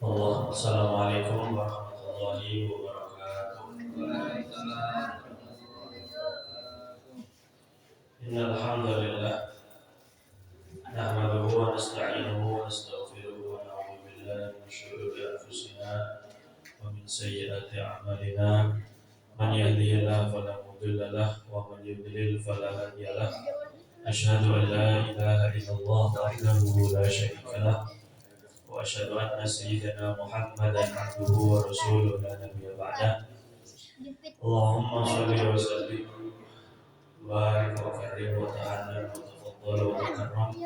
Assalamualaikum warahmatullahi wabarakatuh. Innal hamdalillah nahmaduhu wa nasta'inuhu wa nastaghfiruhu wa na'udzu billahi min shururi anfusina wa min sayyiati a'malina. Man yahdihillahu fala mudilla lahu wa man yudlil fala hadiya lahu. Asyhadu an la ilaha illallah wahdahu la syarika lahu wa asyhadu anna sayyidana Muhammadan abduhu wa rasuluhu la nabiyya ba'dah. Allahumma shalli wa sallim barik wa karim wa ta'ala wa tafaddal wa takram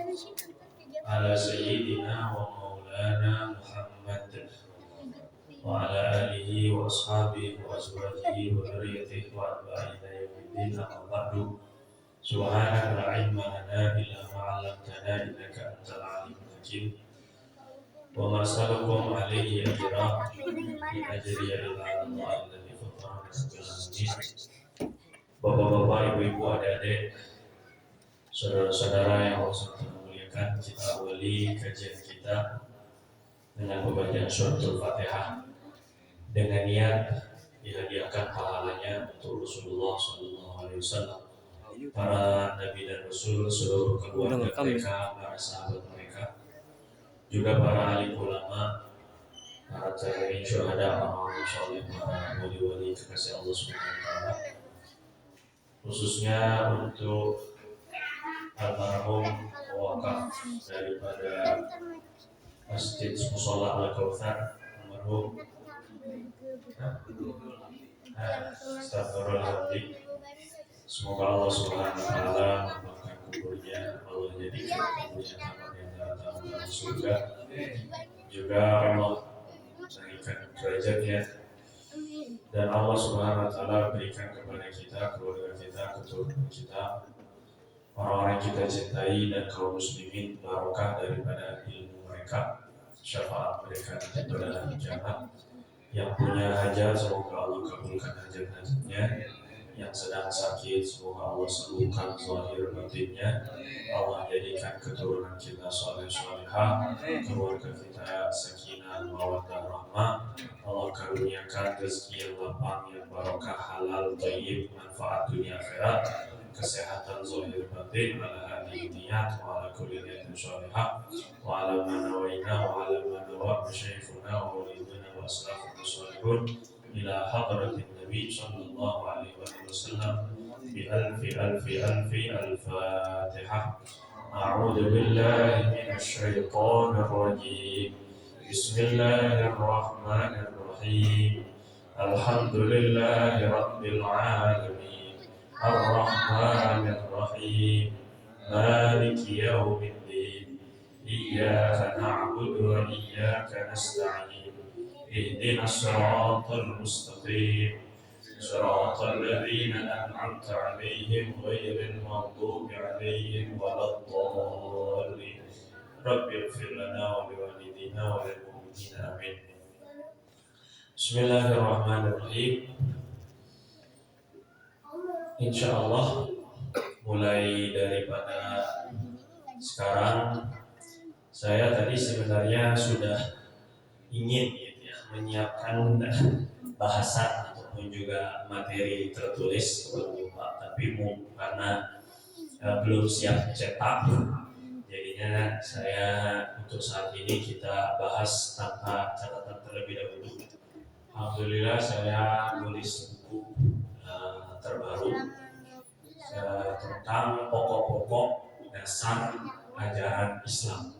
ala sayyidina wa maulana Muhammad wa ala alihi wa ashabihi wa azwajihi wa dzurriyyatihi wa atba'ihi ila yaumiddin amma ba'du. Subhanaka la ilma lana illa ma 'allamtana innaka antal alimul hakim. Wa marsalukum alaihi ajra in ajriya illa Allah alladzi fatarana bil alamin. Bapak-bapak, ibu-ibu, adik-adik, saudara-saudara yang Allah muliakan, kita awali kajian kita dengan pembacaan suratul Fatihah dengan niat dihadiahkan pahalanya untuk Rasulullah SAW, para nabi dan rasul, seluruh keluarga mereka, para sahabat mereka, juga para alim ulama, para tabi'in, syuhada, para sholih, para wali-wali kekasih Allah Subhanahu wa taala, khususnya untuk almarhum wakaf daripada Masjid Mushola Al-Kautsar, almarhum Astagfirullahaladzim. Semoga Allah Subhanahu wa taala melapangkan kuburnya, Allah jadikan kuburnya kamar yang dalam surga, juga Allah naikkan derajatnya, dan Allah Subhanahu wa taala berikan kepada kita, keluarga kita, keturunan kita, orang-orang yang kita cintai dan kaum muslimin barokah daripada ilmu mereka, syafaat mereka nanti pada hari kiamat. Yang punya hajat semoga Allah kabulkan hajat-hajatnya, yang sedang sakit semoga Allah sembuhkan zahir batinnya, Allah jadikan keturunan kita saleh salihah, keluarga kita sakinah mawaddah rahmah, Allah karuniakan rezeki yang lapang, yang barokah, halal, thayyib, manfaat dunia akhirat, kesehatan zahir batin, ala hadhihi niyat wa ala kulli niyatin shalihah wa ala ma nawaina wa ala ma nawa masyayikhuna wa waliduna wa aslafuna shalihun ila hadratin nabi sallallahu alaihi wasallam bi alfi al-fatihah. A'udzu billahi minasy syaithanir rajim. Bismillahirrahmanirrahim. Alhamdulillahi rabbil alamin. Ar-Rahmanir Rahim. Maliki yaumiddin. Iyyaka na'budu wa iyyaka nasta'in. Ihdinas siratal mustaqim. Siratal ladzina an'amta 'alaihim ghairil maghdubi 'alaihim waladdallin. Rabbighfir lana wa liwalidina wa lil mu'minina amin. Bismillahirrahmanirrahim. Insya Allah mulai daripada sekarang, saya tadi sebenarnya sudah ingin menyiapkan bahasan ataupun juga materi tertulis tapi karena belum siap cetak, jadinya saya untuk saat ini kita bahas tanpa catatan terlebih dahulu. Alhamdulillah saya tulis buku terbaru tentang pokok-pokok dasar ajaran Islam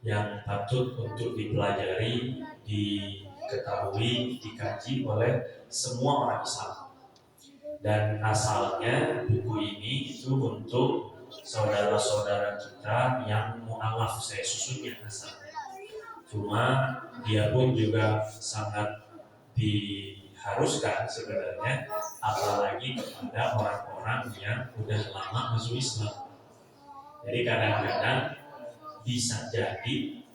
yang patut untuk dipelajari, diketahui, dikaji oleh semua orang Islam. Dan asalnya buku ini itu untuk saudara-saudara kita yang mu'alaf, saya susunnya asalnya. Cuma dia pun juga sangat diharuskan sebenarnya, apalagi kepada orang-orang yang udah lama masuk Islam. Jadi kadang-kadang bisa jadi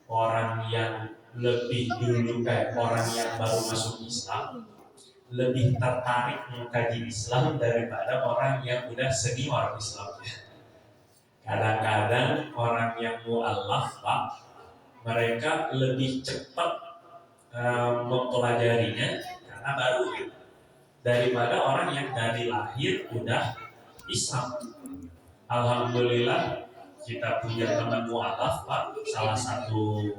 orang yang lebih dulu orang yang baru masuk Islam lebih tertarik mengkaji Islam daripada orang yang udah senior Islamnya. Kadang-kadang orang yang mu'alaf, Pak, mereka lebih cepat mempelajarinya karena baru daripada orang yang dari lahir udah Islam. Alhamdulillah kita punya teman mualaf Pak, salah satu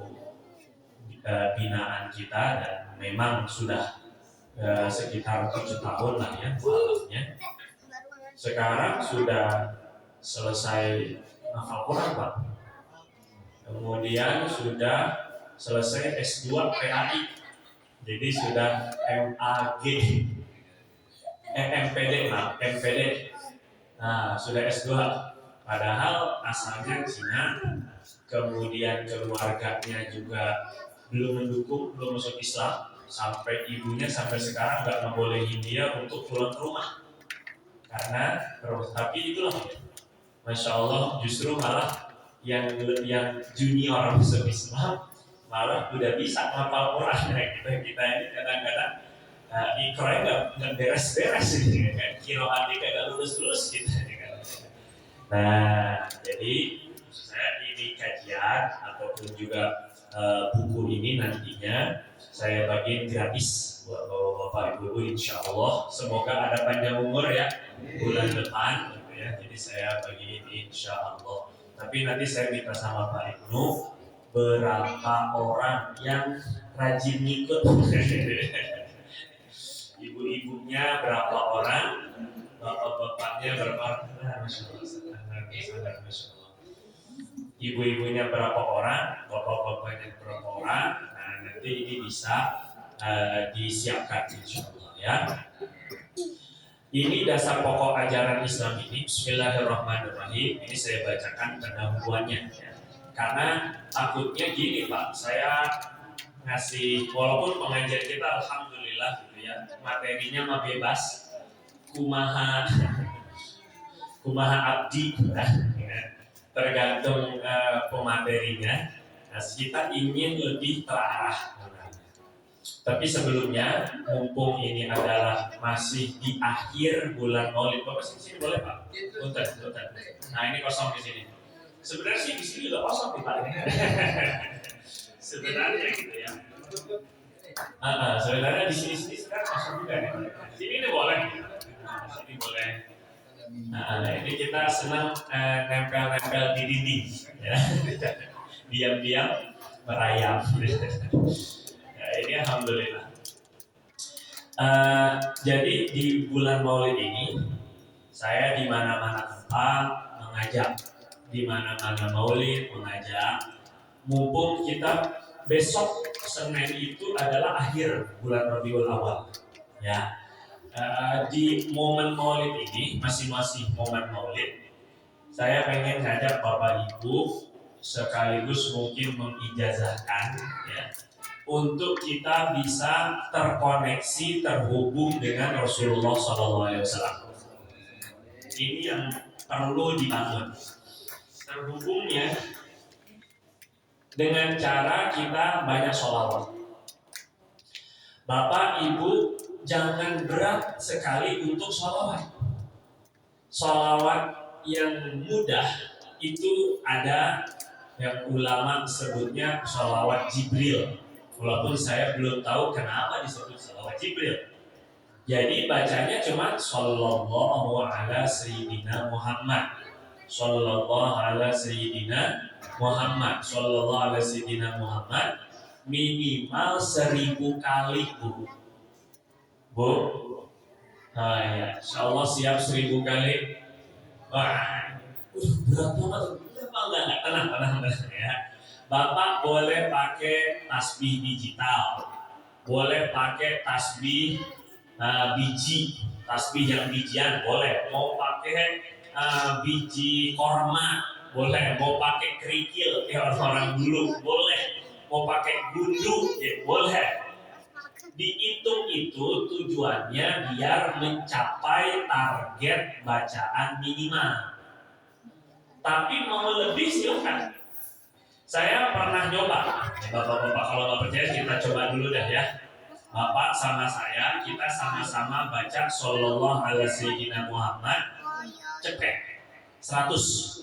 binaan kita, dan memang sudah sekitar 7 tahun lah ya mualafnya. Sekarang sudah selesai hafal Quran Pak. Kemudian sudah selesai S2 PAI. Jadi sudah MAG, MPD, MPD. Nah, sudah S2. Padahal asalnya Cina, kemudian keluarganya juga belum mendukung, belum masuk Islam, sampai ibunya sampai sekarang nggak ngebolehin dia untuk pulang ke rumah. Karena terus, tapi itulah, Masya Allah, justru malah yang junior masuk Islam malah udah bisa ngapal Quran. Kita ini kadang-kadang ikronya nggak beres-beres gitu kan, kiroati kagak lulus-lulus gitu kan. Nah, jadi saya ini kajian ataupun juga buku ini nantinya saya bagiin gratis buat bapak ibu insya Allah. Semoga ada panjang umur ya bulan depan gitu ya. Jadi saya bagiin insya Allah. Tapi nanti saya minta sama Pak Ibnu berapa orang yang rajin ngikut. Ibu-ibunya berapa orang, bapak-bapaknya berapa orang. Ibu-ibunya berapa orang, bapak-bapaknya berapa orang. Nah, nanti ini bisa disiapkan insya Allah ya. Ini dasar pokok ajaran Islam ini. Bismillahirrahmanirrahim. Ini saya bacakan pendahuluannya ya. Karena takutnya gini Pak, saya ngasih, walaupun pengajian kita alhamdulillah gitu ya, materinya mah bebas, kumaha abdi ya, tergantung pematerinya. Nah, kita ingin lebih terarah. Tapi sebelumnya, mumpung ini adalah masih di akhir bulan Maulid, Bapak sini boleh Pak? Punten. Nah, ini kosong di sini. Sebenarnya sih di sini juga kosong nih Pak. Sebenarnya gitu ya. Sebenarnya di sini sekarang kosong juga nih. Sini ini boleh. Sini boleh. Nah, ini kita senang nempel-nempel di dinding, ya. Diam-diam merayap. Ya, ini alhamdulillah. Jadi di bulan Maulid ini saya di mana-mana tempat mengajak, di mana-mana Maulid mengajak. Mumpung kita besok Senin itu adalah akhir bulan Rabiul Awal, ya. Di momen Maulid ini masih momen Maulid, saya pengen ngajak Bapak Ibu sekaligus mungkin mengijazahkan ya, untuk kita bisa terkoneksi, terhubung dengan Rasulullah SAW. Ini yang perlu dibangun. Terhubungnya dengan cara kita banyak sholawat. Bapak Ibu jangan berat sekali untuk sholawat. Sholawat yang mudah itu ada yang ulama sebutnya sholawat Jibril. Walaupun saya belum tahu kenapa disebut sholawat Jibril. Jadi bacanya cuma sallallahu ala sayyidina Muhammad, sallallahu ala sayyidina Muhammad, sallallahu ala sayyidina Muhammad, minimal 1000 kali Bu. Nah ya, insyaallah siap 1000 kali. Wah, berat banget. Enggak, tenang ya. Bapak boleh pakai tasbih digital, boleh pakai tasbih biji, tasbih yang bijian boleh, mau pakai biji korma boleh, mau pakai kerikil kayak orang dulu boleh, mau pakai gundu ya boleh. Dihitung itu tujuannya biar mencapai target bacaan minimal. Tapi mau lebih silakan. Saya pernah nyoba, Bapak-bapak kalau nggak percaya kita coba dulu dah ya. Bapak sama saya, kita sama-sama baca Sallallahu Alaihi Wasallam Muhammad, cepet 100.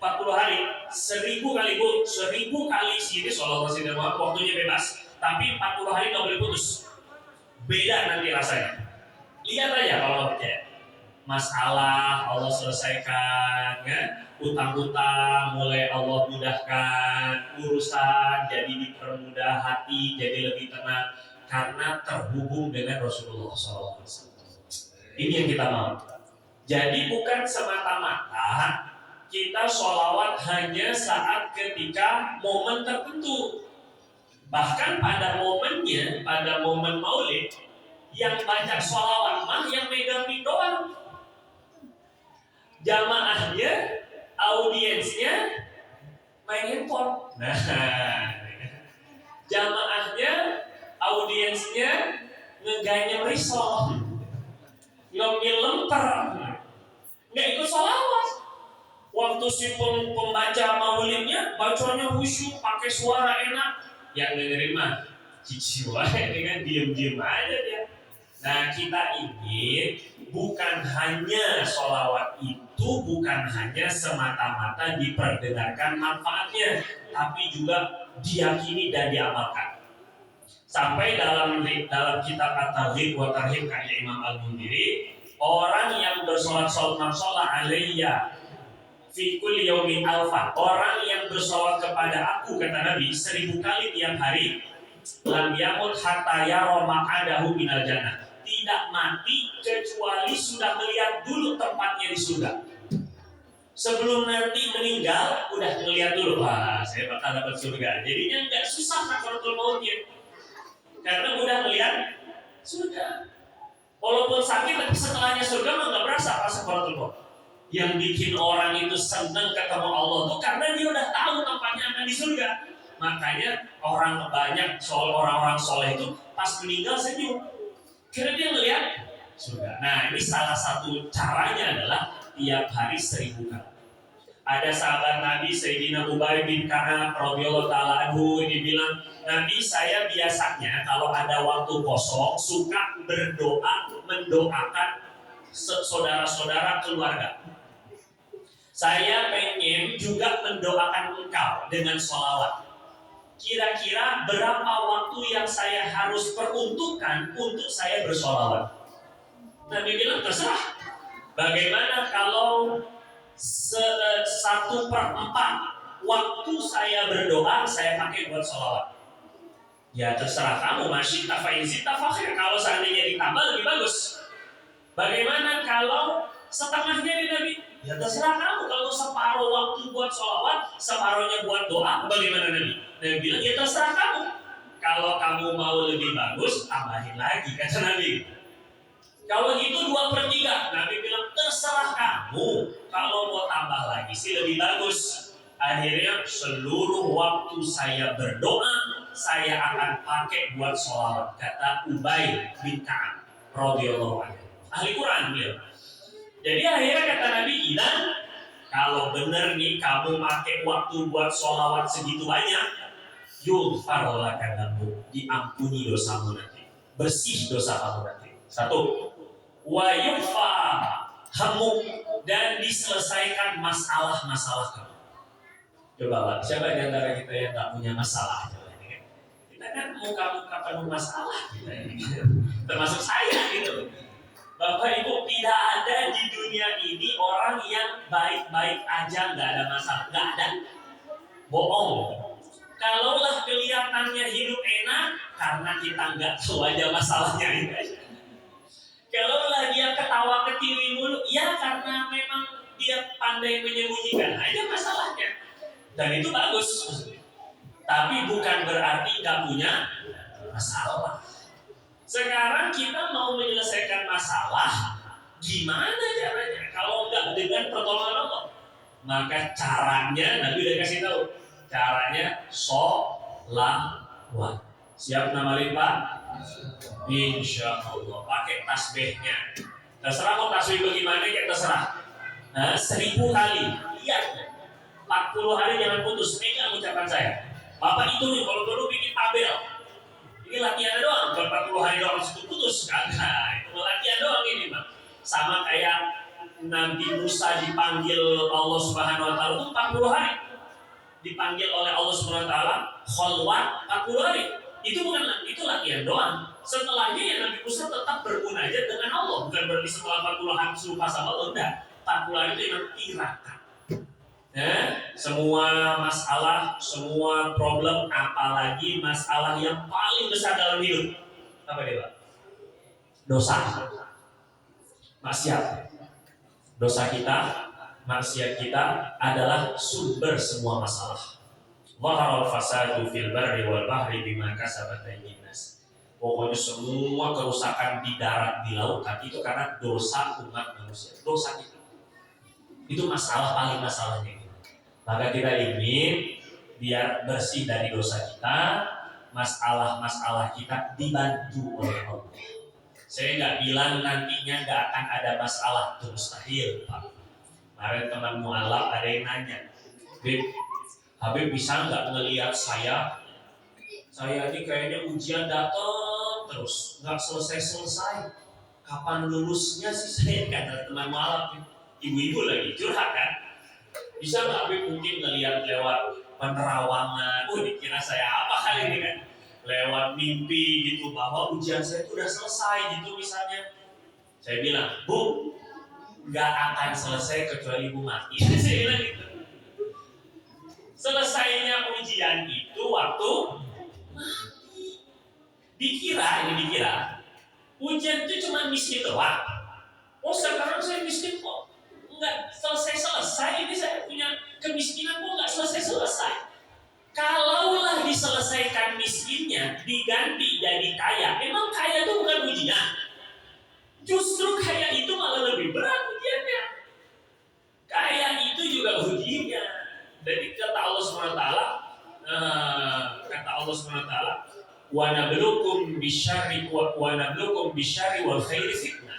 40 hari 1000 kali bu, 1000 kali sini Shallallahu alaihi wasallam, waktunya bebas, tapi 40 hari nggak boleh putus. Beda nanti rasanya. Lihat aja kalau nggak percaya. Masalah Allah selesaikan, ya. Utang-utang mulai Allah mudahkan, urusan jadi dipermudah, hati jadi lebih tenang karena terhubung dengan Rasulullah SAW. Ini yang kita mau. Jadi bukan semata-mata kita sholawat hanya saat ketika momen tertentu. Bahkan pada momennya, pada momen maulid, yang baca sholawat mah yang megang mic doang. Jamaahnya, audiensnya main handphone. Nah, jamaahnya, audiensnya ngeganyem risol, ngemil lemper, nggak ikut sholawat. Waktu si pembaca maulidnya bacanya khusyuk, pakai suara enak, yang dengerin mah cici wae, ini kan diem-diem aja dia. Nah, kita ingin bukan hanya sholawat itu bukan hanya semata-mata diperdengarkan manfaatnya, tapi juga diyakini dan diamalkan. Sampai dalam kitab At-Targhib wa Tarhib karya Imam Al-Mundhiri, orang yang bersolat alayya fi kulli yaumin alfa, orang yang bersolat kepada aku, kata Nabi, 1000 kali tiap hari, lam yamut hatta yara maq'adahu minal jannah, tidak mati kecuali sudah melihat dulu tempatnya di surga. Sebelum nanti meninggal udah melihat dulu, wah saya bakal dapat surga. Jadinya nggak susah sakaratul mautnya, karena udah melihat surga. Walaupun sakit, tapi setelahnya surga mah nggak berasa pas sakaratul maut. Yang bikin orang itu senang ketemu Allah tuh karena dia udah tahu tempatnya akan di surga. Makanya orang orang soleh itu pas meninggal senyum, karena dia melihat surga. Nah, ini salah satu caranya adalah tiap hari 1000 kali. Ada sahabat Nabi Sayyidina Ubay bin Ka'ab radhiyallahu taala anhu, ini bilang, Nabi, saya biasanya kalau ada waktu kosong suka mendoakan saudara-saudara keluarga. Saya pengen juga mendoakan engkau dengan sholawat. Kira-kira berapa waktu yang saya harus peruntukkan untuk saya bersholawat? Nabi bilang terserah. Bagaimana kalau 1/4 waktu saya berdoa saya pakai buat sholawat? Ya terserah kamu, masih tafaizi tafakhir. Kalau seandainya ditambah lebih bagus. Bagaimana kalau setengahnya nih Nabi? Ya terserah kamu. Kalau separuh waktu buat sholawat, separuhnya buat doa, bagaimana Nabi? Nabi bilang, ya terserah kamu. Kalau kamu mau lebih bagus, tambahin lagi, kata Nabi. Kalau gitu 2/3, Nabi bilang terserah kamu. Kalau mau tambah lagi sih lebih bagus. Akhirnya seluruh waktu saya berdoa, saya akan pakai buat sholawat, kata Ubay bin Ka'ab radhiyallahu anhu. Ahli Quran beliau. Jadi akhirnya kata Nabi, kalau benar nih kamu pakai waktu buat sholawat segitu banyak, yughfar laka dzambu, diampuni dosamu nanti, bersih dosa kamu nanti. 1, wa yughfa hamuk, dan diselesaikan masalah-masalah kamu. Coba lah, siapa di antara kita yang tak punya masalah? Kita kan muka-muka penuh masalah kita ini, termasuk saya gitu. Bapak Ibu, tidak ada di dunia ini orang yang baik-baik aja nggak ada masalah, nggak ada. Bohong. Kalaulah kelihatannya hidup enak, karena kita nggak tahu aja masalahnya ini aja. Kalaulah dia ketawa ketiwi mulu, ya karena memang dia pandai menyembunyikan aja masalahnya. Dan itu bagus, tapi bukan berarti nggak punya masalah. Sekarang kita mau menyelesaikan masalah, gimana caranya? Kalau nggak dengan pertolongan Allah, maka caranya Nabi udah kasih tahu. Caranya sholawat. Siap namalin Pak? Insya Allah. Pakai tasbihnya. Terserah mau tasbih bagaimana, ya terserah. 1000 kali. Lihat, 40 hari jangan putus. Pegang ucapan saya. Bapak itu nih kalau perlu bikin tabel. Ini latihan doang, bukan 40 hari doang situ putus. Kagak, itu latihan doang ini Pak. Sama kayak Nabi Musa dipanggil Allah Subhanahu wa taala itu 40 hari. Dipanggil oleh Allah Subhanahu wa taala khalwat 40 hari. Itu latihan doang. Setelahnya ya Nabi Musa tetap bermunajat dengan Allah, bukan berarti setelah 40 hari serupa sama Allah, enggak. 40 hari itu yang tirakat. Semua masalah, semua problem, apalagi masalah yang paling besar dalam hidup. Apa dia, Pak? Dosa. Maksiat. Dosa kita, maksiat kita adalah sumber semua masalah. Zaharal fasadu fil barri wal bahri bima kasabat aydin nas. Pokoknya semua kerusakan di darat, di lautan itu karena dosa umat manusia. Dosa itu masalah paling masalahnya. Maka kita ingin biar bersih dari dosa kita, masalah-masalah kita dibantu oleh Allah. Saya nggak bilang nantinya nggak akan ada masalah, itu mustahil, Pak. Kemarin teman mualaf ada yang nanya, Habib bisa nggak ngelihat saya ini kayaknya ujian datang terus, nggak selesai-selesai. Kapan lulusnya sih saya? Kata teman mualaf, ibu-ibu lagi curhat kan. Bisa nggak Habib mungkin ngelihat lewat penerawangan, dikira saya apa kali ini kan? Lewat mimpi gitu bahwa ujian saya itu udah selesai gitu misalnya. Saya bilang, Bu, nggak akan selesai kecuali Bu mati. Saya bilang gitu. Selesainya ujian itu waktu mati. Dikira ujian itu cuma miskin doang. Oh sekarang saya miskin kok nggak selesai. Ini saya punya kemiskinan kok nggak selesai. Kalaulah diselesaikan miskinnya, diganti jadi kaya, memang kaya itu bukan ujian. Justru kaya itu malah lebih berat ujiannya. Kaya itu juga ujiannya. Jadi kata Allah SWT, wa nabluukum bisyarri wal khairi fitnah.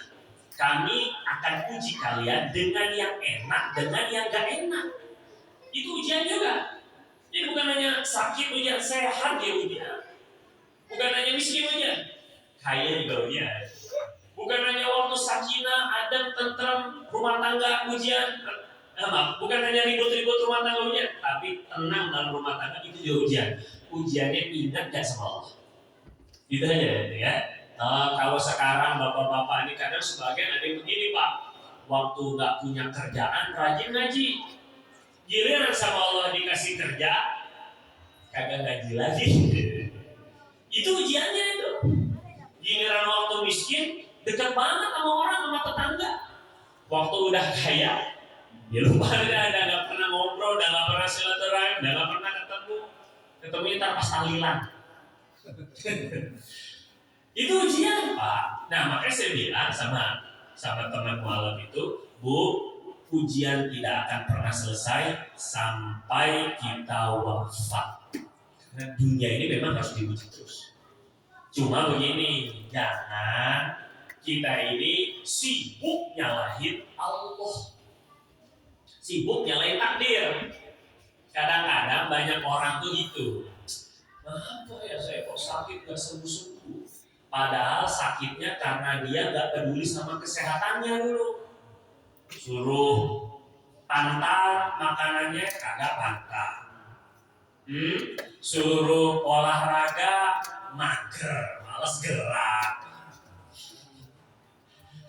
Kami akan uji kalian dengan yang enak, dengan yang gak enak. Itu ujian juga. Jadi bukan hanya sakit ujian, sehat ya ujian. Bukan hanya miskin ujian, kaya juga ujian. Bukan hanya waktu sakinah, adem, tentram, rumah tangga ujian. Bukan hanya ribut-ribut rumah tangga ujian, tapi tenang dalam rumah tangga itu juga ujian. Ujiannya ingat gak sama Allah. Gitu aja ya. Kalau sekarang bapak-bapak ini kadang sebagian ada yang begini, Pak. Waktu gak punya kerjaan, rajin ngaji. Giliran sama Allah dikasih kerja, kagak ngaji lagi. Itu ujiannya itu. Giliran waktu miskin, dekat banget sama orang, sama tetangga. Waktu udah kaya, dia lupa udah gak pernah ngobrol, udah gak pernah silaturahim, udah gak pernah ketemunya ntar pas tahlilan. Itu ujian, Pak. Nah makanya saya bilang sama teman mualaf itu, Bu, ujian tidak akan pernah selesai sampai kita wafat. Karena dunia ini memang harus diuji terus. Cuma begini, jangan kita ini sibuk nyalahin Allah, sibuk nyalahin takdir. Kadang-kadang banyak orang tuh gitu. Apa ya saya kok sakit gak sembuh-sembuh? Padahal sakitnya karena dia gak peduli sama kesehatannya dulu. Suruh pantang makanannya kagak pantang. Suruh olahraga mager, malas gerak.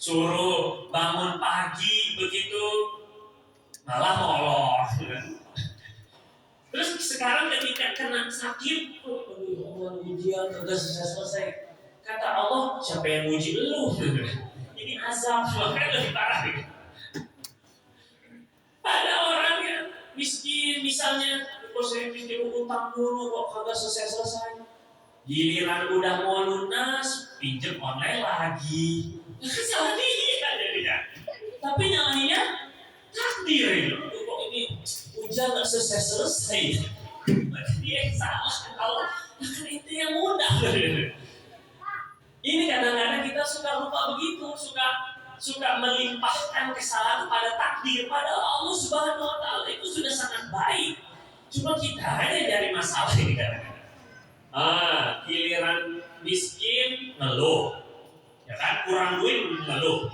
Suruh bangun pagi begitu malah molor. Terus sekarang ketika kena sakit, Allah ujian udah selesai. Kata Allah, siapa yang uji lu? Ini azab, makanya lebih parah. Ada orang yang miskin misalnya, kok saya miskin utang dulu kok kagak selesai. Giliran udah mau lunas, pinjam online lagi. Salah dia jadinya. Tapi nyalahinnya takdir itu. Kok ini ujian nggak selesai. Dia yang salah. Allah, kan itu yang mudah. Ini kadang-kadang kita suka lupa begitu, suka melimpahkan kesalahan pada takdir, pada Allah Subhanahu Wa Taala itu sudah sangat baik. Cuma kita hanya dari masalah ini kadang-kadang. Giliran miskin ngeluh, ya kan, kurang duit ngeluh.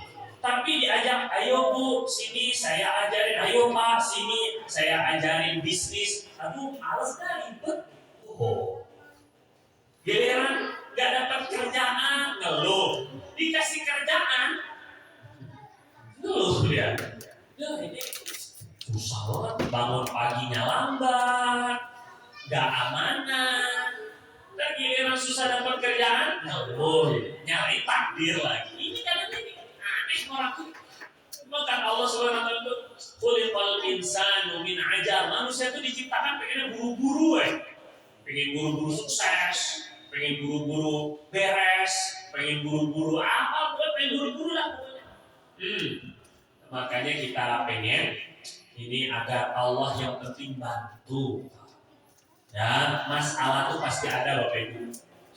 Tapi diajak, ayo Bu, sini saya ajarin, ayo Pak, sini saya ajarin bisnis. Aduh, males dah, ribet. Giliran gak dapat kerjaan, ngeluh. Dikasih kerjaan, ngeluh dia. Ya ini susah banget, bangun paginya lambat, gak amanah. Dan giliran susah dapat kerjaan, ngeluh, nyari takdir lagi. Ini kadang ini aneh orang. Maka Allah SWT itu khuliqal insanu min ajal. Manusia itu diciptakan pengen buru-buru, pengen buru-buru sukses, pengen buru-buru beres, pengen buru-buru apa, pengen buru-buru lah pokoknya. Makanya kita pengen ini agar Allah yang penting bantu. Ya, masalah itu pasti ada Bapak Ibu.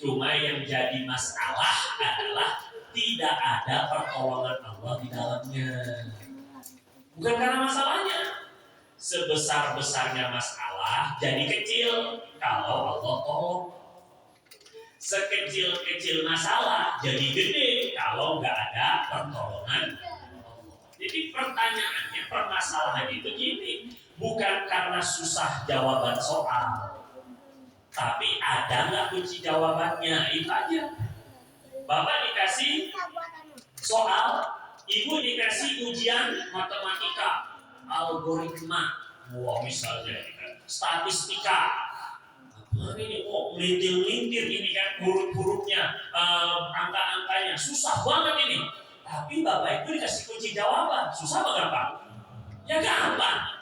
Cuma yang jadi masalah adalah tidak ada pertolongan Allah di dalamnya. Bukan karena masalahnya. Sebesar-besarnya masalah jadi kecil kalau Allah tolong. Sekecil-kecil masalah jadi gede kalau nggak ada pertolongan Allah. Jadi pertanyaannya, permasalahan itu gini, bukan karena susah jawaban soal, tapi ada nggak kunci jawabannya, itu aja. Bapak dikasih soal, ibu dikasih ujian matematika, algoritma, misalnya statistika. Ini melintir-lintir ini kan huruf-hurufnya, angka-angkanya susah banget ini. Tapi Bapak itu dikasih kunci jawaban, susah apa gampang? Ya gampang.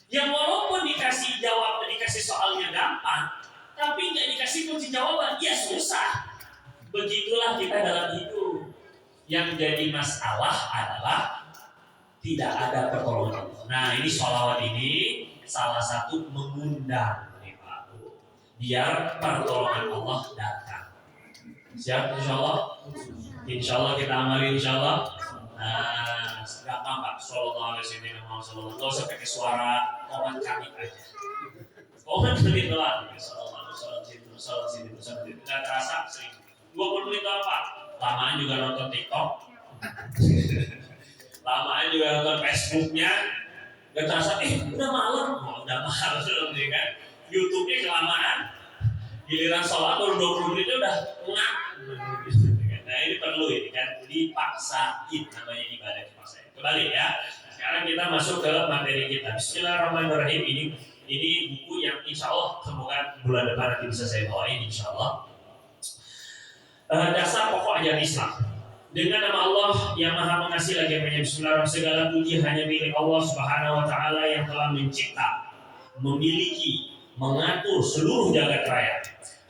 Yang walaupun dikasih jawab, dikasih soalnya gampang, tapi nggak dikasih kunci jawaban, ya susah. Begitulah kita dalam hidup. Yang jadi masalah adalah tidak ada pertolongan Allah. Nah, ini sholawat ini salah satu mengundang biar pertolongan Allah datang. Siap insyaallah? Insyaallah kita amali insyaallah. Nah, gampang Pak. Sallallahu alaihi wasallam. Enggak usah pakai suara komat kami aja. Komat menit doang. Sallallahu alaihi wasallam. Enggak terasa sering. 20 menit doang Pak. Lamaan juga nonton TikTok. Lamaan juga nonton Facebooknya. Enggak terasa udah malam. Udah malam belum kan? YouTube-nya kelamaan. Giliran sholat baru 20 menit udah ngap. Nah ini perlu ini kan, dipaksain, namanya ibadah dipaksain. Kembali ya. Sekarang kita masuk ke materi kita. Bismillahirrahmanirrahim. Ini buku yang insya Allah semoga bulan depan nanti bisa saya bawain insya Allah. Dasar pokok ajaran Islam. Dengan nama Allah yang Maha Pengasih lagi Maha Penyayang. Segala puji hanya milik Allah Subhanahu Wa Taala yang telah mencipta, memiliki, mengatur seluruh jagat raya.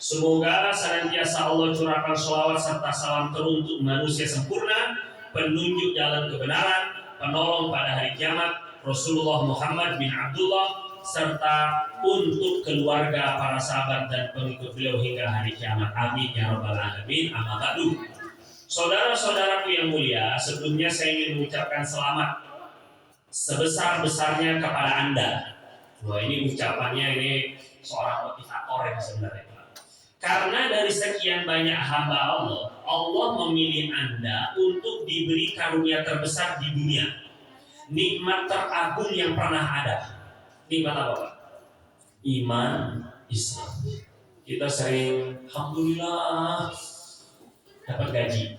Semoga senantiasa Allah curahkan sholawat serta salam teruntuk manusia sempurna, penunjuk jalan kebenaran, penolong pada hari kiamat, Rasulullah Muhammad bin Abdullah, serta untuk keluarga, para sahabat dan pengikut beliau hingga hari kiamat. Amin ya rabbal alamin. Amma ba'du. Saudara-saudaraku yang mulia, sebelumnya saya ingin mengucapkan selamat sebesar-besarnya kepada Anda. Wah, ini ucapannya ini seorang motivator yang sebenarnya. Karena dari sekian banyak hamba Allah, Allah memilih Anda untuk diberi karunia terbesar di dunia. Nikmat teragung yang pernah ada. Nikmat apa Pak? Iman Islam. Kita sering, alhamdulillah dapat gaji.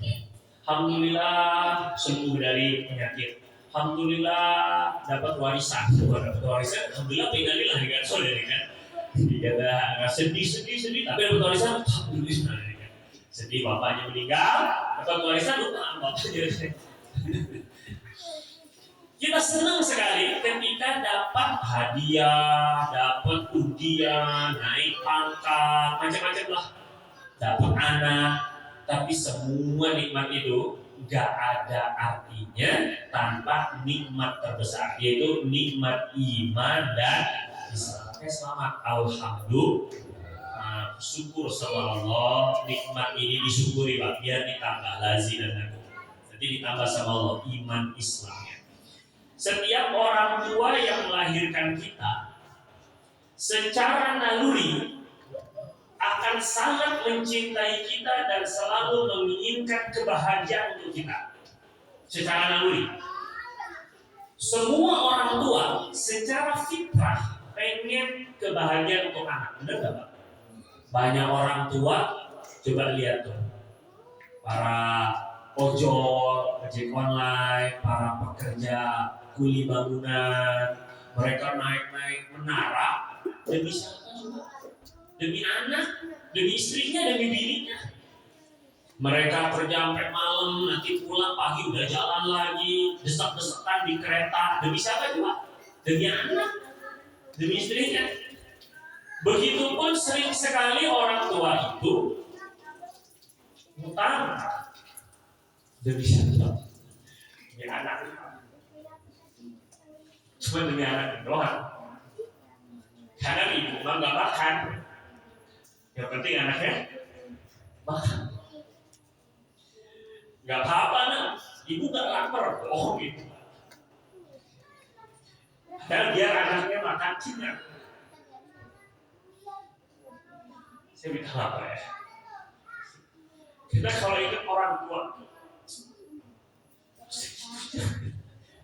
Alhamdulillah sembuh dari penyakit. Alhamdulillah dapat warisan. Dapat warisan, alhamdulillah innalillah kan saudara kan. Dikata sedih, tapi dapat warisan, alhamdulillah. Sedih bapaknya meninggal, dapat warisan, lupa bapaknya. Kita senang sekali ketika dapat hadiah, dapat undian, naik pangkat, macam-macam lah, dapat anak. Tapi semua nikmat itu gak ada artinya tanpa nikmat terbesar, yaitu nikmat iman dan Islam. Selamat, alhamdulillah, syukur sama Allah, nikmat ini disyukuri Pak, biar ditambah lazim dan aku. Jadi ditambah sama Allah iman Islamnya. Setiap orang tua yang melahirkan kita secara naluri akan sangat mencintai kita dan selalu menginginkan kebahagiaan untuk kita. secara naluri. Semua orang tua secara fitrah pengen kebahagiaan untuk anak, benar nggak Pak? Banyak orang tua, coba lihat tuh, para ojol, ojek online, para pekerja kuli bangunan, mereka naik-naik menara demi siapa? Demi anak, demi istrinya, demi bininya. Mereka kerja sampai malam, nanti pulang pagi udah jalan lagi, desak-desakan di kereta. Demi siapa juga? Demi anak, demi istrinya. Begitupun sering sekali orang tua itu utang demi siapa? Demi anak. Cuma demi anak doang. Karena ibu mah nggak makan. Yang penting anaknya makan. Gak apa-apa nah, ibu gak lapar, bohong gitu. Dan biar anaknya makan kenyang. Saya minta apa ya? Kita kalau ingat orang tua,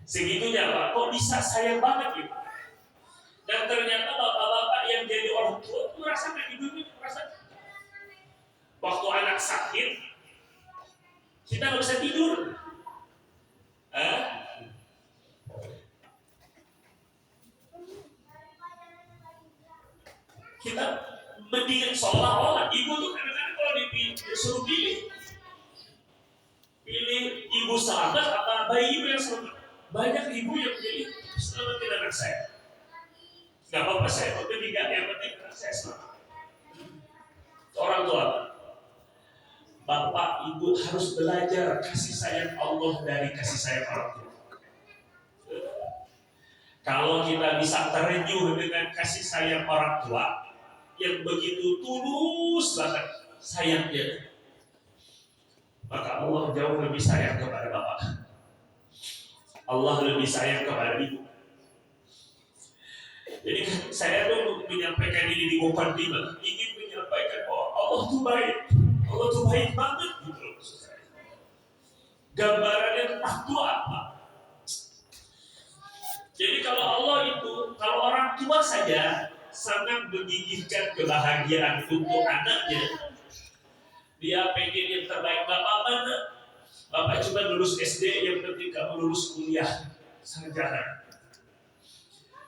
segitunya Pak, kok bisa sayang banget gitu. Dan ternyata bapak-bapak yang jadi orang tua merasakan hidupnya, merasakan. Waktu anak sakit, kita nggak bisa tidur. Kita mendingan seolah-olah ibu tuh kadang-kadang kalau disuruh pilih ibu selamat apa bayi ibu yang selamat. Banyak ibu yang pilih selamatin anak saya. Gak apa-apa saya, tapi yang penting anak saya selamat. Orang tua, bapak ibu harus belajar kasih sayang Allah dari kasih sayang orang tua. Kalau kita bisa terenyuh dengan kasih sayang orang tua yang begitu tulus banget sayangnya, maka Allah jauh lebih sayang kepada bapak. Allah lebih sayang kepada ibu. Jadi saya tuh menyampaikan ini di Muqaddimah, ingin menyampaikan bahwa Allah tuh baik. Allah tuh baik banget gitu loh. Gambarannya itu apa? Jadi kalau Allah itu, kalau orang tua saja sangat menginginkan kebahagiaan untuk anaknya, dia pengen yang terbaik. Bapak mana? Bapak cuma lulus SD, yang penting kamu lulus kuliah sarjana.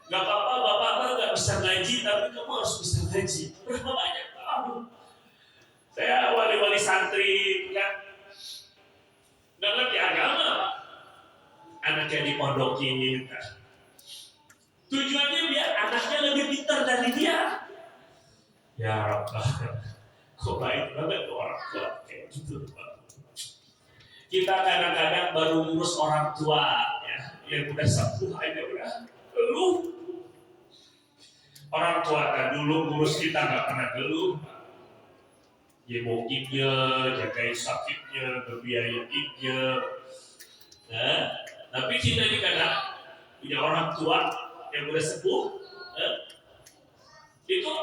Gak apa-apa, bapak mah gak bisa ngaji, tapi kamu harus bisa ngaji. Berapa banyak kamu? Saya wali-wali santri kan, gak ngerti agama, anaknya dipondokin. Tujuannya biar anaknya lebih pintar dari dia. Ya Rabbah, kok baik banget tuh orang tua kayak gitu. Kita kadang-kadang baru ngurus orang tua ya, yang udah sembuh aja udah geluh. Orang tua kan dulu ngurus kita nggak pernah geluh. Jemokinnya, jagain sakitnya, ngebiayainnya. Nah, tapi kita ini kadang punya orang tua yang udah sembuh, itu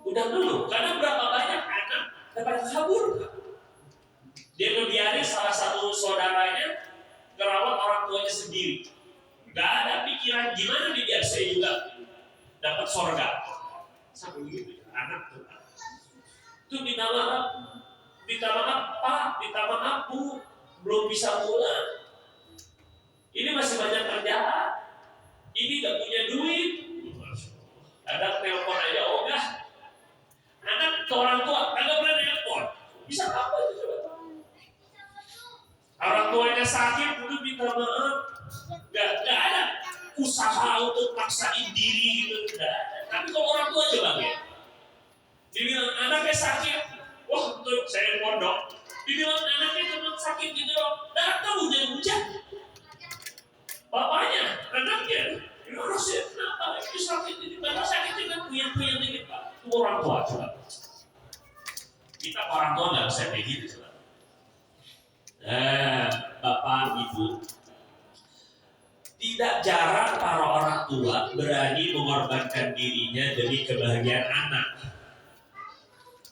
udah dulu. Karena berapa banyak anak dapat kabur. Dia ngebiarin salah satu saudaranya ngerawat orang tuanya sendiri. Gak ada pikiran gimana nih biar saya juga dapat surga. Sampai begitu anak tuh. Itu minta maaf Pak, minta maaf Bu, belum bisa pulang. Ini masih banyak kerjaan. Ini gak punya duit. Ada telepon aja ogah. Anak ke orang tua agak pernah telepon. Bisa apa itu coba? Orang tuanya sakit, itu minta maaf. Gak ada usaha untuk paksain diri gitu. Tapi kalau orang tua coba ya, dibilang anaknya sakit, wah untuk saya pondok. Dibilang anaknya cuma sakit gitu loh, datang hujan-hujan. Bapaknya, anaknya, ini harusnya kenapa? Itu sakit ini, bapak sakit dengan puyeng-puyeng dikit Pak. Itu orang tua coba. Kita orang tua nggak bisa kayak gitu coba. Bapak Ibu, tidak jarang para orang tua berani mengorbankan dirinya demi kebahagiaan anak.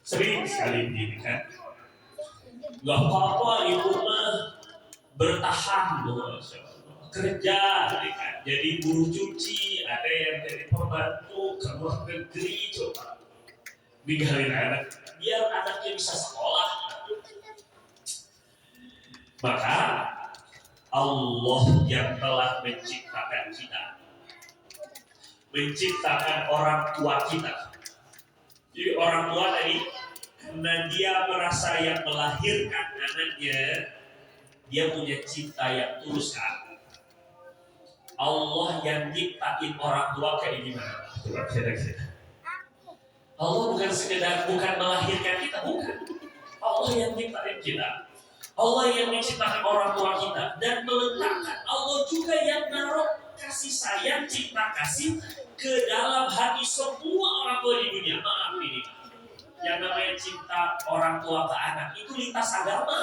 Sering sekali begini kan. Gak apa-apa ibu mah bertahan, kerja, kan? Jadi buruh cuci, ada yang jadi pembantu ke luar negeri, coba ninggalin anak, biar anaknya bisa sekolah. Maka Allah yang telah menciptakan kita, menciptakan orang tua kita. Jadi orang tua tadi, karena dia merasa yang melahirkan anaknya, dia punya cinta yang tulus kan. Allah yang ciptain orang tua kayak gimana? Coba kira-kira. Allah bukan sekedar bukan melahirkan kita, bukan. Allah yang ciptain kita. Allah yang menciptakan orang tua kita dan meletakkan. Allah juga yang naruh kasih sayang, cinta kasih ke dalam hati semua orang tua di dunia. Maaf ini, yang namanya cinta orang tua ke anak itu lintas agama.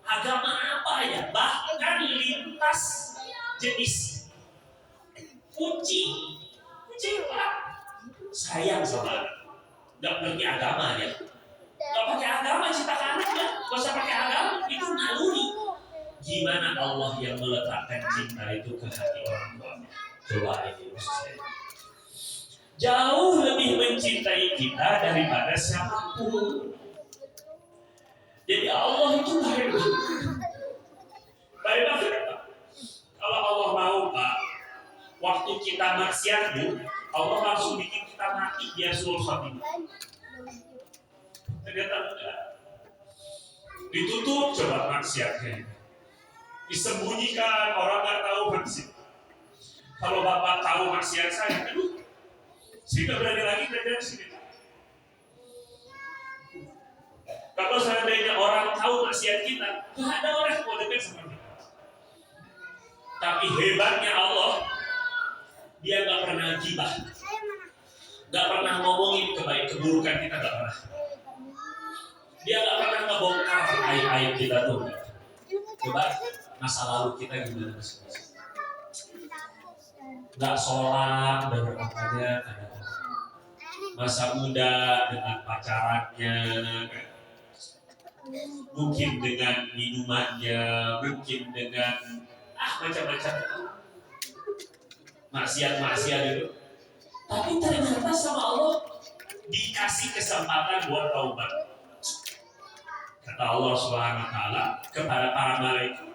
Agama apa ya? Bahkan lintas jenis. Kucing Pak sayang sama anak. Gak ngerti agama ya. Gak pakai agama cinta ke anaknya. Gak usah pakai agama, itu naluri. Gimana Allah yang meletakkan cinta itu ke hati orang tua? Coba ini maksudnya. Jauh lebih mencintai kita daripada siapapun. Jadi Allah itu baik banget. Kalau Allah mau Pak, waktu kita maksiat Bu, Allah langsung bikin kita mati biar suruh khatimah. Ternyata enggak. Ditutup coba maksiatnya, disembunyikan, orang nggak tahu maksiat. Kalau Bapak tahu maksiat saya, aduh, sehingga berani lagi belajar di sini. Kalau seandainya orang tahu maksiat kita, nggak ada orang yang mau dekat sama kita. Tapi hebatnya Allah, dia nggak pernah gibah, nggak pernah ngomongin keburukan kita, nggak pernah. Dia nggak pernah ngebongkar aib-aib kita tuh. Coba masa lalu kita gimana masing-masing? Nggak sholat dan berapanya kadang-kadang. Masa muda dengan pacarannya, mungkin dengan minumannya, mungkin dengan macam-macam maksiat itu. Tapi ternyata sama Allah dikasih kesempatan buat taubat. Kata Allah Subhanahu wa taala kepada para malaikat,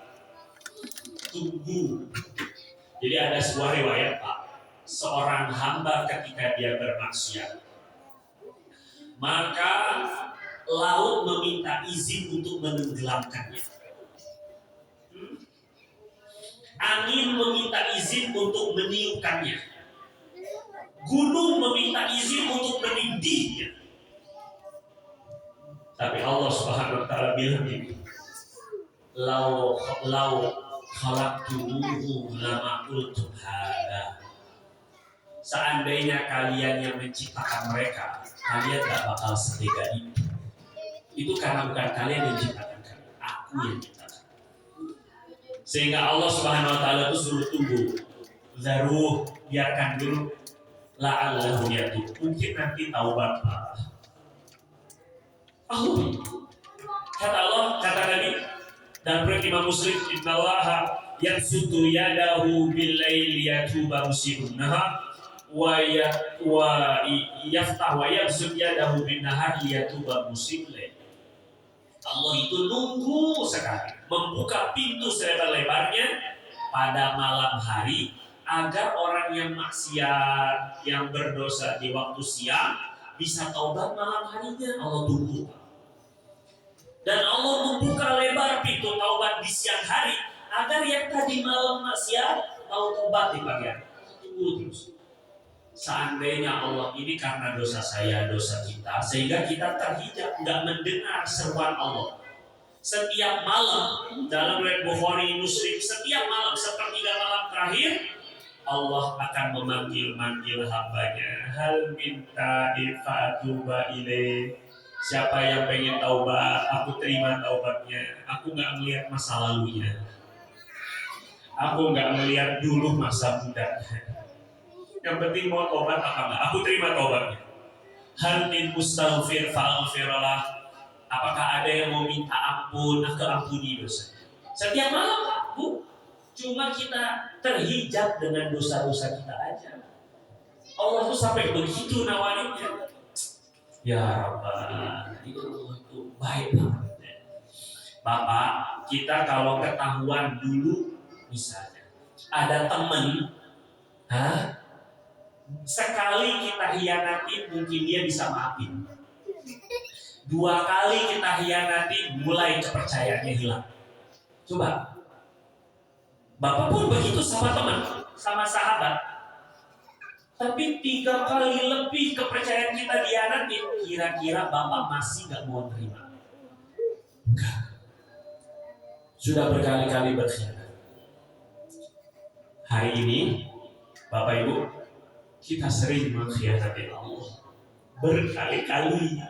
tunggu. Jadi ada sebuah riwayat Pak, seorang hamba ketika dia bermaksiat, maka laut meminta izin untuk menenggelamkannya. Angin meminta izin untuk meniupkannya. Gunung meminta izin untuk menindihnya. Tapi Allah Subhanahu wa taala bilang ini, lau khalaqtumuhu lama qultum hada. Seandainya kalian yang menciptakan mereka, kalian gak bakal setega itu. Itu karena bukan kalian yang menciptakan kalian, aku yang menciptakan. Sehingga Allah Subhanahu wa taala itu suruh tunggu. Zaruh, biarkan dulu. La'allahu yatub. Mungkin nanti taubat. Kata Allah, kata Nabi dan Imam Muslim, innallaha yabsutu yadahu bil-laili yatuba musibun nahar wa yaftah wa yabsut yadahu bin-nahar yatuba musibul lail. Allah itu nunggu sekali membuka pintu selebar-lebarnya pada malam hari agar orang yang maksiat, yang berdosa di waktu siang bisa taubat malam harinya. Allah tunggu. Dan Allah membuka lebar pintu taubat di siang hari agar yang tadi malam maksiat mau taubat di pagi hari. Tunggu terus. Seandainya Allah ini karena dosa saya, dosa kita, sehingga kita terhijab, nggak mendengar seruan Allah. Setiap malam dalam riwayat Bukhari Muslim, setiap malam sepertiga malam terakhir Allah akan memanggil hambanya. Hal minta ifatuba ilaih. Siapa yang pengen taubat, aku terima taubatnya. Aku nggak melihat masa lalunya. Aku nggak melihat dulu masa muda. Yang penting mau taubat apa enggak? Aku terima taubatnya. Hal min mustaghfir fa'ghfirullah. Apakah ada yang mau minta ampun? Aku ampuni dosa. Setiap malam Pak, Bu. Cuma kita terhijab dengan dosa-dosa kita aja. Allah tuh sampai begitu nawarinnya. Ya Rabbal, itu baik banget. Bapak, kita kalau ketahuan dulu, misalnya ada temen, sekali kita hianati mungkin dia bisa maafin. 2 kali kita hianati mulai kepercayaannya hilang. Coba, Bapak pun begitu sama teman, sama sahabat. Tapi 3 kali lebih kepercayaan kita dihianati, kira-kira Bapak masih gak mau terima? Enggak. Sudah berkali-kali berkhianat. Hari ini, Bapak Ibu, kita sering mengkhianati Allah. Berkali-kali.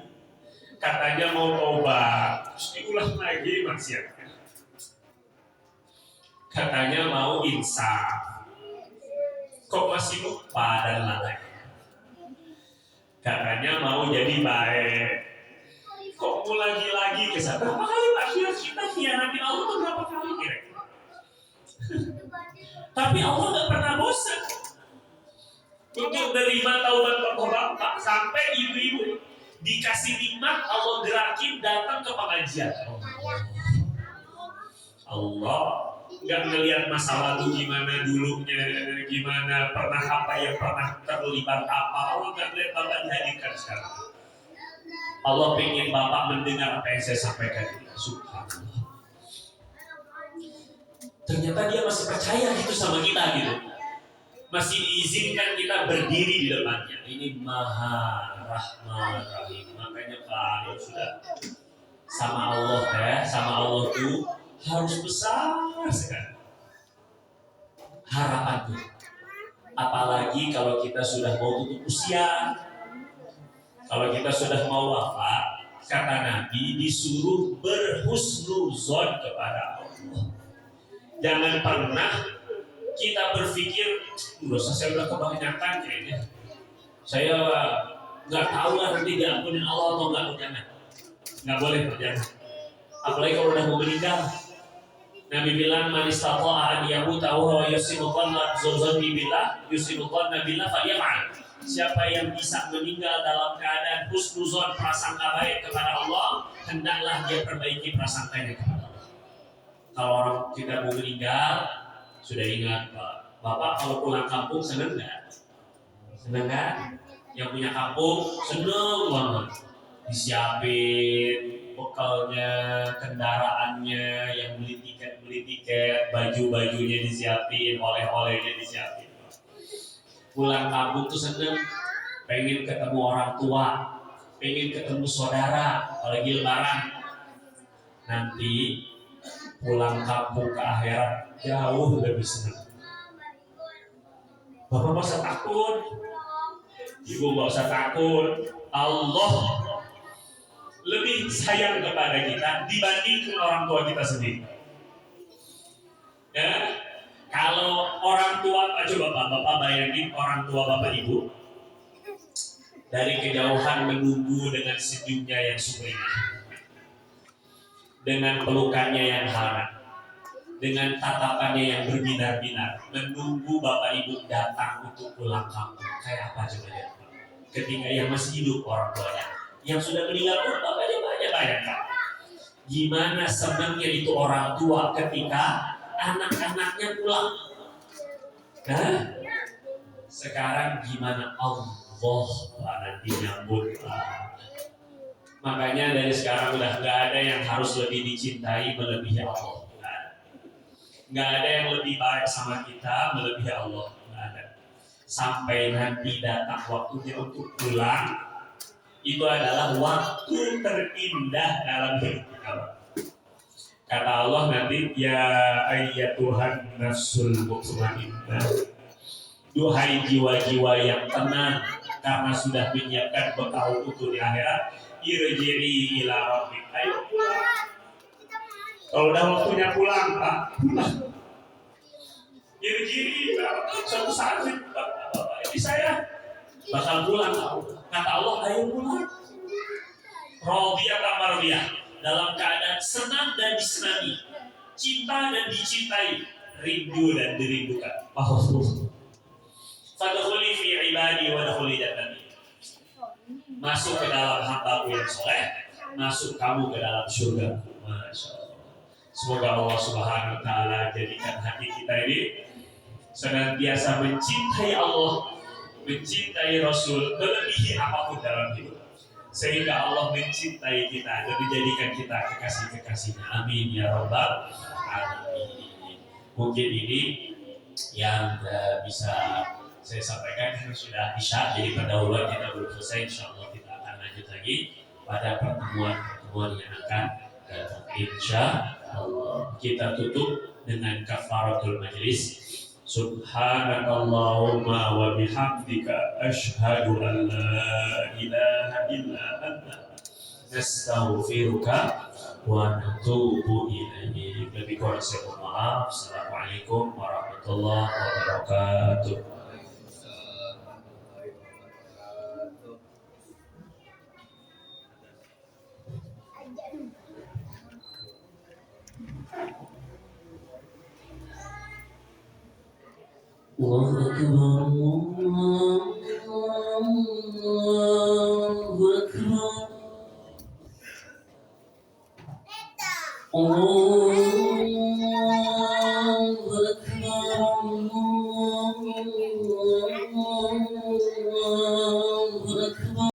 Katanya mau tobat, terus diulang lagi maksiatnya. Katanya mau insaf, kok masih lupa dan lalai. Katanya mau jadi baik, kok mau lagi-lagi ke sana. Berapa kali Pak kita khianati Allah tuh berapa kali kira-kira? Tapi Allah gak pernah bosan untuk menerima taubat Bapak sampai ibu-ibu dikasih nikmat Allah gerakin datang ke pengajian. Allah nggak ngelihat masa lalu gimana dulunya, gimana pernah apa yang pernah terlibat apa. Allah nggak ngelihat Bapak dihadirkan sekarang. Allah pengen Bapak mendengar apa yang saya sampaikan ini. Subhanallah. Ternyata dia masih percaya gitu sama kita gitu. Masih diizinkan kita berdiri di depannya. Ini Maha Rahman Rahim. Makanya kalau sudah sama Allah sama Allah itu harus besar sekali harapannya. Apalagi kalau kita sudah mau tutup usia, kalau kita sudah mau wafat, kata Nabi disuruh berhusnuzon kepada Allah. Jangan pernah kita berpikir, dosa saya udah kebanyakan kayaknya. Saya nggak tahu lah nanti diampunin Allah atau nggak, jangan. Nggak boleh, jangan. Apalagi kalau udah mau meninggal. Nabi bilang, man istata'a an yamutahu wa yuhsinu dhanna billah, yuhsinu dhanna billah falyaf'al. Siapa yang bisa meninggal dalam keadaan husnuzon, prasangka baik kepada Allah, hendaklah dia perbaiki prasangkanya kepada Allah. Kalau orang kita mau meninggal, sudah ingat Pak, Bapak kalau pulang kampung senang nggak? Senang kan? Yang punya kampung senang banget. Disiapin bekalnya, kendaraannya, yang beli tiket, baju-bajunya disiapin, oleh-olehnya disiapin. Pulang kampung tuh senang, pengen ketemu orang tua, pengen ketemu saudara, apalagi lebaran. Nanti pulang kampung ke akhirat jauh lebih senang. Bapak gak usah takut, Ibu gak usah takut. Allah lebih sayang kepada kita dibandingkan orang tua kita sendiri. Ya, kalau orang tua, coba Bapak bayangin orang tua Bapak Ibu dari kejauhan menunggu dengan senyumnya yang sumringah, dengan pelukannya yang hangat, dengan tatapannya yang berbinar-binar, menunggu Bapak Ibu datang untuk pulang kampung. Kayak apa coba ya? Ketika yang masih hidup orang tuanya, yang sudah meninggal pun Bapaknya bayangkan. Gimana senangnya itu orang tua ketika anak-anaknya pulang. Nah, sekarang gimana Allah nanti nyambut. Makanya dari sekarang udah gak ada yang harus lebih dicintai melebihi Allah. Gak ada yang lebih baik sama kita melebihi Allah. Gak ada. Sampai nanti datang waktunya untuk pulang, itu adalah waktu terindah dalam hidup kita. Kata Allah nanti, ya ayyatuhan nafsul mutmainnah, duhai jiwa-jiwa yang tenang karena sudah menyiapkan bekal untuk di akhirat, irji'i ila rabbik, ayo pulang. Kalau udah waktunya pulang, Pak, pulang. Irji'i ila rabbik, suatu saat ini saya bakal pulang. Kata Allah, ayo pulang. Radiyatan mardiyah, dalam keadaan senang dan disenangi. cinta dan dicintai, rindu dan dirindukan. Allah. Fadkhuli fi ibadi wa dkhuli jannati. Masuk ke dalam hamba-Ku yang soleh, masuk kamu ke dalam surga. Masya Allah. Semoga Allah Subhanahu wa Ta'ala jadikan hati kita ini senantiasa mencintai Allah, mencintai Rasul melebihi apapun dalam hidup, sehingga Allah mencintai kita dan menjadikan kita kekasih-kekasihnya. Amin ya rabbal alamin. Mungkin ini yang bisa saya sampaikan, karena sudah isya, jadi pendahuluan kita belum selesai. Insya Allah kita akan lanjut lagi pada pertemuan yang akan datang. Insya Allah kita tutup dengan kafaratul majlis. Subhanakallahumma wa bihamdika asyhadu an la ilaha illa anta nastaghfiruka wa natubu ilaik. Lebih kurang saya mohon maaf. Assalamualaikum warahmatullahi wabarakatuh. Allahu Akbar, Allahu Akbar, Allahu Akbar, Allahu Akbar.